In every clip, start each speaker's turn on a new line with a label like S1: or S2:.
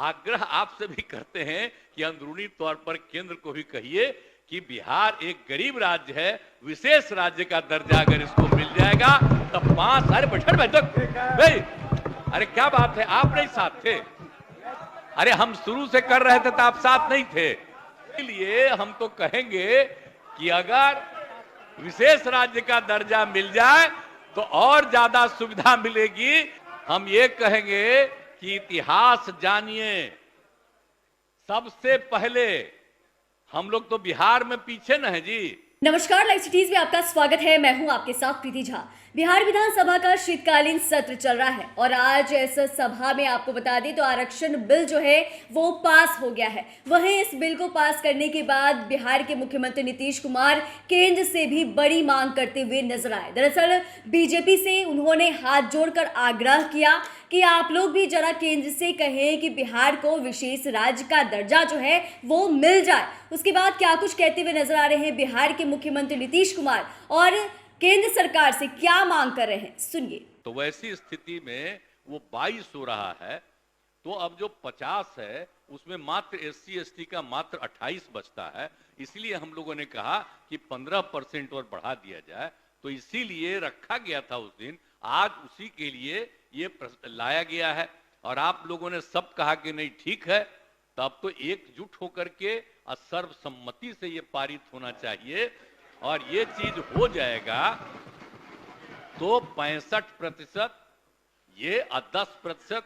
S1: आग्रह आपसे भी करते हैं कि अंदरूनी तौर पर केंद्र को भी कहिए कि बिहार एक गरीब राज्य है, विशेष राज्य का दर्जा अगर इसको मिल जाएगा तब 5 अरे बैठक भाई, अरे क्या बात है, आप नहीं साथ थे? अरे हम शुरू से कर रहे थे तो आप साथ नहीं थे। इसलिए हम तो कहेंगे कि अगर विशेष राज्य का दर्जा मिल जाए तो और ज्यादा सुविधा मिलेगी। हम ये कहेंगे कि इतिहास जानिए, सबसे पहले हम लोग तो बिहार में पीछे न है जी।
S2: नमस्कार, लाइव सिटीज में आपका स्वागत है। मैं हूं आपके साथ प्रीति झा। बिहार विधानसभा का शीतकालीन सत्र चल रहा है और आज इस सभा में आपको बता दें तो आरक्षण बिल जो है वो पास हो गया है। वहीं इस बिल को पास करने के बाद बिहार के मुख्यमंत्री नीतीश कुमार केंद्र से भी बड़ी मांग करते हुए नजर आए। दरअसल बीजेपी से उन्होंने हाथ जोड़कर आग्रह किया कि आप लोग भी जरा केंद्र से कहें कि बिहार को विशेष राज्य का दर्जा जो है वो मिल जाए। उसके बाद क्या कुछ कहते हुए नजर आ रहे हैं बिहार के मुख्यमंत्री नीतीश कुमार और केंद्र सरकार से क्या मांग कर रहे हैं, सुनिए।
S1: तो वैसी स्थिति में वो 22 हो रहा है, तो अब जो 50 है उसमें मात्र SC/ST का मात्र 28 बचता है। इसलिए हम लोगों ने कहा कि 15% और बढ़ा दिया जाए, तो इसीलिए रखा गया था उस दिन। आज उसी के लिए ये लाया गया है और आप लोगों ने सब कहा कि नहीं ठीक है, तब तो एकजुट होकर के और सर्वसम्मति से ये पारित होना चाहिए और ये चीज हो जाएगा तो 65%, ये 10%,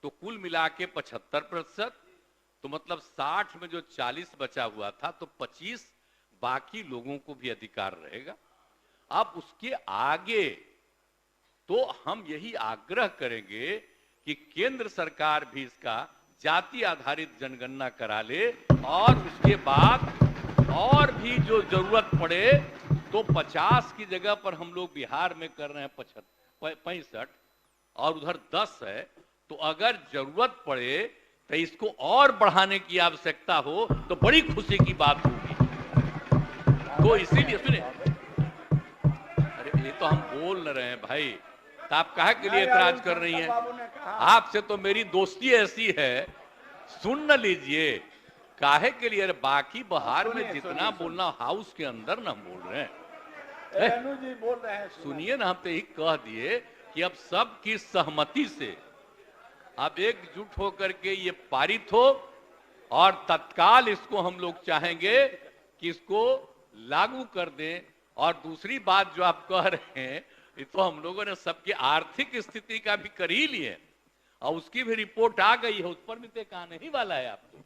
S1: तो कुल मिला के 75%, तो मतलब 60 में जो 40 बचा हुआ था तो 25 बाकी लोगों को भी अधिकार रहेगा। अब उसके आगे तो हम यही आग्रह करेंगे कि केंद्र सरकार भी इसका जाति आधारित जनगणना करा ले और उसके बाद और भी जो जरूरत पड़े तो 50 की जगह पर हम लोग बिहार में कर रहे हैं 65 और उधर 10 है, तो अगर जरूरत पड़े तो इसको और बढ़ाने की आवश्यकता हो तो बड़ी खुशी की बात होगी। तो इसीलिए सुनिए, अरे ये तो हम बोल न रहे हैं भाई, तो आप काहे के लिए एतराज कर रही हैं? आपसे तो मेरी दोस्ती ऐसी है, सुन न लीजिए, काहे के लिए? बाकी बिहार में जितना बोलना हाउस के अंदर ना बोल रहे हैं,
S3: जी बोल रहे हैं,
S1: सुनिए ना। हम तो यही कह दिए कि अब सबकी सहमति से अब एकजुट होकर के ये पारित हो और तत्काल इसको हम लोग चाहेंगे कि इसको लागू कर दें। और दूसरी बात जो आप कह रहे हैं, ये तो हम लोगों ने सबकी आर्थिक स्थिति का भी कर ही लिए और उसकी भी रिपोर्ट आ गई है, उस पर भी तो एक आने ही वाला है, आपको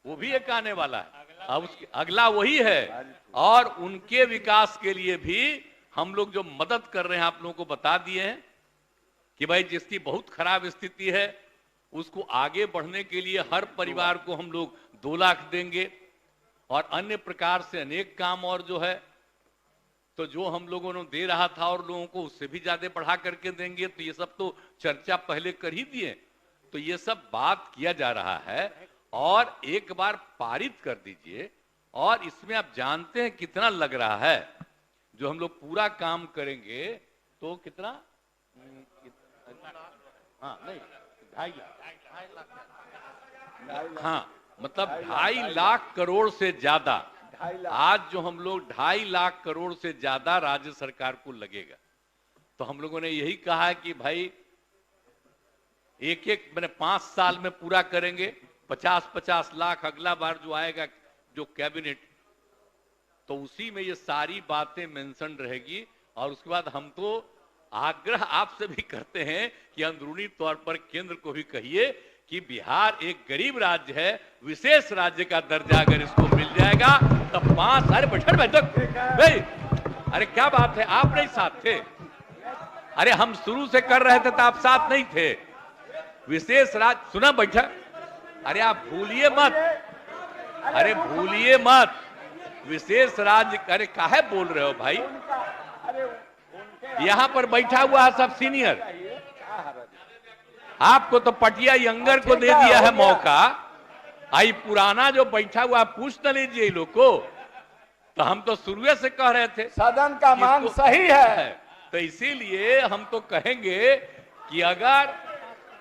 S1: वो भी एक आने वाला है। अब उसके अगला वही है और उनके विकास के लिए भी हम लोग जो मदद कर रहे हैं आप लोगों को बता दिए हैं कि भाई जिसकी बहुत खराब स्थिति है उसको आगे बढ़ने के लिए हर परिवार को हम लोग 2 लाख देंगे और अन्य प्रकार से अनेक काम और जो है तो जो हम लोगों ने दे रहा था और लोगों को उससे भी ज्यादा बढ़ा करके देंगे। तो ये सब तो चर्चा पहले कर ही दिए, तो ये सब बात किया जा रहा है और एक बार पारित कर दीजिए। और इसमें आप जानते हैं कितना लग रहा है, जो हम लोग पूरा काम करेंगे तो कितना, हाँ नहीं 2.5 लाख, हाँ मतलब 2.5 लाख करोड़ से ज्यादा। आज जो हम लोग 2.5 लाख करोड़ से ज्यादा राज्य सरकार को लगेगा, तो हम लोगों ने यही कहा है कि भाई एक मैंने 5 साल में पूरा करेंगे, 50-50 लाख अगला बार जो आएगा जो कैबिनेट, तो उसी में ये सारी बातें मेंशन रहेगी। और उसके बाद हम तो आग्रह आपसे भी करते हैं कि अंदरूनी तौर पर केंद्र को भी कहिए कि बिहार एक गरीब राज्य है, विशेष राज्य का दर्जा अगर इसको मिल जाएगा तब 5 अरे बैठक भाई, अरे क्या बात है, आप नहीं साथ थे? अरे हम शुरू से कर रहे थे तो आप साथ नहीं थे। विशेष राज्य सुना बैठक, अरे आप भूलिए मत, अरे भूलिए मत, विशेष राज्य, अरे काहे बोल रहे हो भाई? यहां पर बैठा हुआ है सब सीनियर, आपको तो पटिया यंगर को दे दिया है मौका, आई पुराना जो बैठा हुआ पूछ न लीजिए लोग को। तो हम तो शुरू से कह रहे थे
S3: सदन का मांग सही है,
S1: तो इसीलिए हम तो कहेंगे कि अगर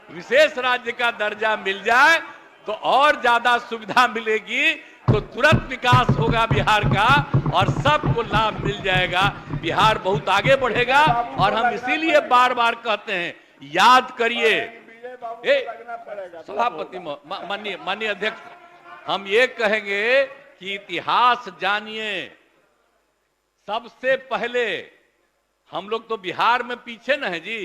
S1: विशेष राज्य का दर्जा मिल जाए तो और ज्यादा सुविधा मिलेगी, तो तुरंत विकास होगा बिहार का और सबको लाभ मिल जाएगा। बिहार बहुत आगे बढ़ेगा और हम इसीलिए बार बार कहते हैं, याद करिए। सभापति माननीय अध्यक्ष, हम ये कहेंगे कि इतिहास जानिए। सबसे पहले हम लोग तो बिहार में पीछे न है जी।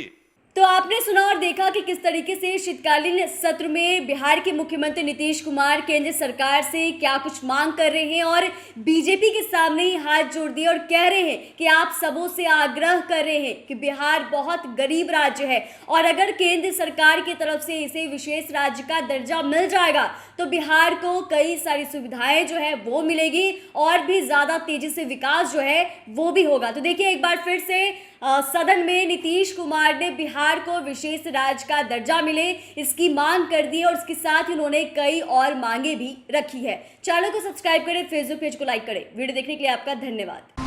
S2: तो आपने सुना और देखा कि किस तरीके से शीतकालीन सत्र में बिहार के मुख्यमंत्री नीतीश कुमार केंद्र सरकार से क्या कुछ मांग कर रहे हैं और बीजेपी के सामने ही हाथ जोड़ दिए और कह रहे हैं कि आप सबों से आग्रह कर रहे हैं कि बिहार बहुत गरीब राज्य है और अगर केंद्र सरकार की तरफ से इसे विशेष राज्य का दर्जा मिल जाएगा तो बिहार को कई सारी सुविधाएं जो है वो मिलेगी और भी ज्यादा तेजी से विकास जो है वो भी होगा। तो देखिए, एक बार फिर से सदन में नीतीश कुमार ने बिहार को विशेष राज्य का दर्जा मिले इसकी मांग कर दी और इसके साथ ही उन्होंने कई और मांगे भी रखी है। चैनल को सब्सक्राइब करें, फेसबुक पेज को लाइक करें। वीडियो देखने के लिए आपका धन्यवाद।